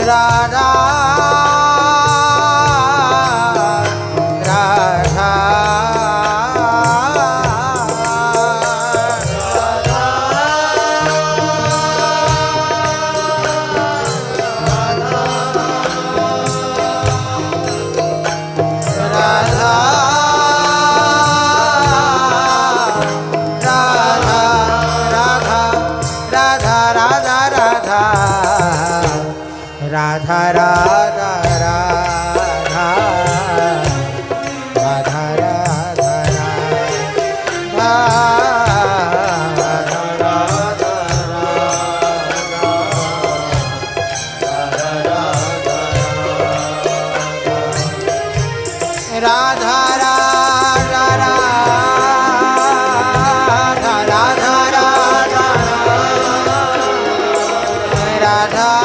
राधा राधा राधा राधा राधा राधा राधा राधा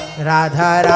राधा राधा राधा राधा राधा राधा राधा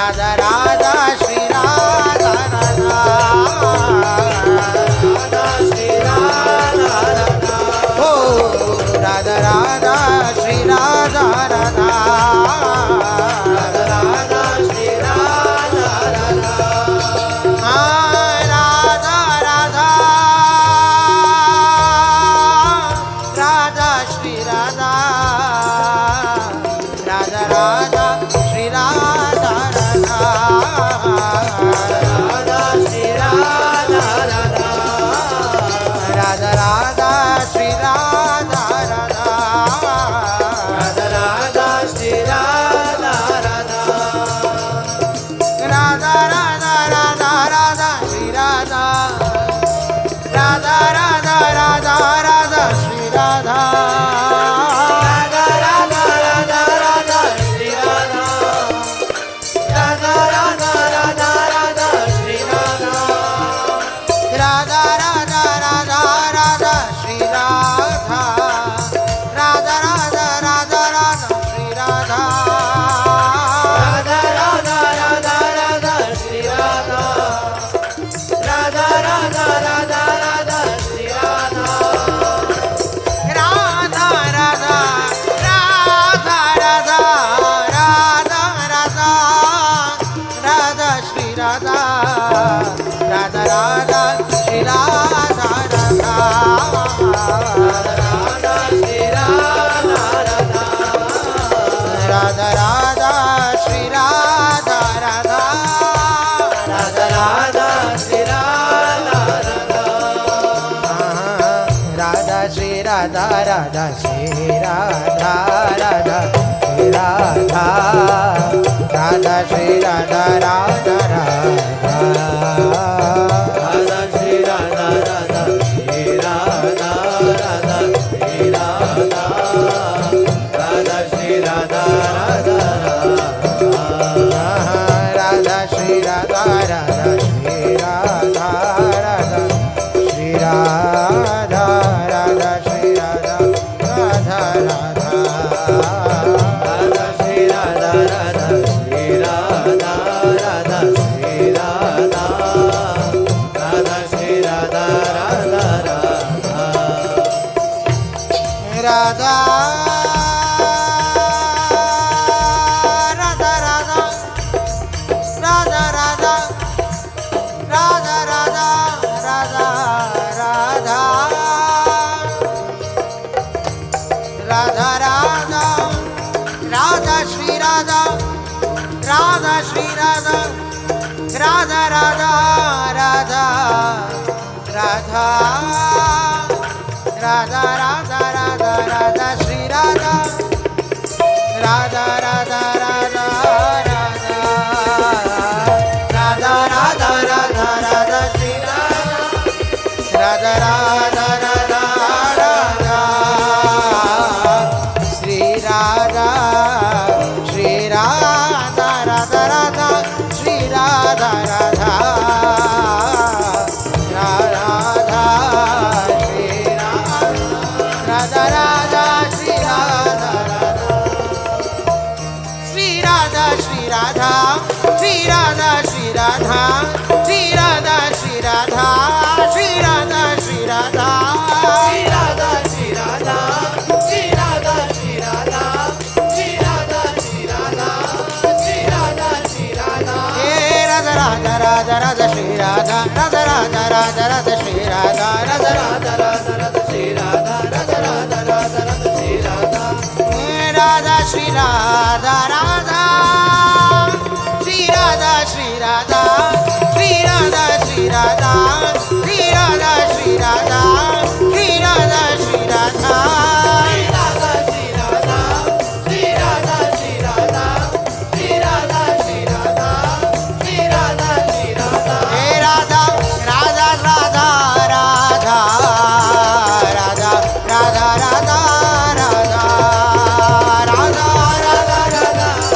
राधा राधा श्री राधा राधा राधा श्री राधा राधा हो राधा राधा श्री राधा राधा राधा राधा श्री राधा राधा राधा राधा राधा श्री राधा राधा राधा श्री राधा राधा राधा श्री राधा राधा राधा राधा श्री राधा राधा राधा राधा श्री राधा राधा राधा राधा राधा राधा श्री राधा राधा राधा राधा राधा श्री राधा राधा राधा राधा राधा श्री राधा राधा राधा राधा राधा श्री राधा राधा राधा राधा राधा श्री राधा राधा राधा राधा राधा श्री राधा राधा राधा राधा राधा श्री राधा राधा राधा राधा राधा श्री राधा राधा राधा राधा राधा राधा राधा राधा श्री राधा राधा राधा श्री राधा राधा राधा श्री राधा राधा राधा राधा श्री राधा राधा राधा राधा श्री राधा राधा राधा श्री राधा राधा श्री राधा राधा श्री राधा राधा श्री राधा राधा राधा राधा श्री राधा राधा श्री राधा राधा श्री राधा राधा श्री राधा राधा राधा श्री राधा राधा श्री राधा राधा श्री राधा राधा श्री राधा राधा राधा राधा श्री राधा राधा श्री राधा राधा श्री राधा राधा श्री राधा राधा राधा राधा राधा राधा राधा राधा राधा राधा राधा राधा राधा राधा श्री राधा राधा श्री राधा राधा राधा राधा राधा राधा राधा राधा राधा श्री राधा राधा राधा राधा राधा राधा राधा राधा राधा श्री राधा राधा राधा राधा राधा श्री राधा श्री राधा राधा राधा श्री राधा राधा राधा श्री राधा राधा श्री राधा राधा श्री राधा श्री राधा श्री राधा श्री राधा श्री राधा श्री राधा श्री राधा श्री राधा श्री राधा श्री राधा श्री राधा श्री राधा श्री राधा श्री राधा श्री राधा हे राधा राधा राधा राधा श्री राधा राधा राधा राधा राधा श्री राधा राधा राधा राधा राधा श्री राधा राधा राधा राधा राधा श्री राधा हे राधा श्री राधा राधा श्री राधा श्री राधा श्री राधा श्री राधा श्री राधा श्री राधा श्री राधा श्री राधा श्री राधा श्री राधा श्री राधा श्री राधा श्री राधा श्री राधा श्री राधा हे राधा राधा राधा राधा राधा राधा राधा राधा राधा राधा राधा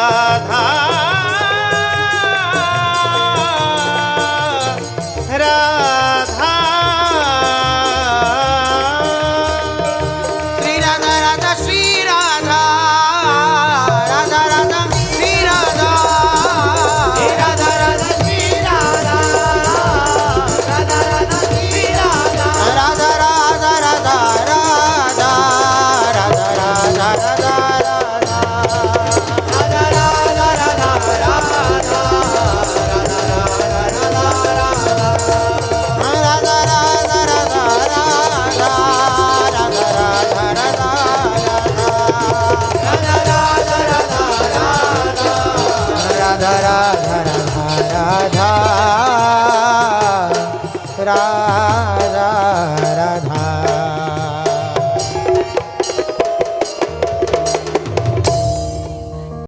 राधा राधा श्री राधा राधा श्री राधा राधा राधा श्री राधा राधा राधा श्री राधा राधा राधा श्री राधा राधा राधा राधा राधा राधा राधा राधा राधा राधा राधा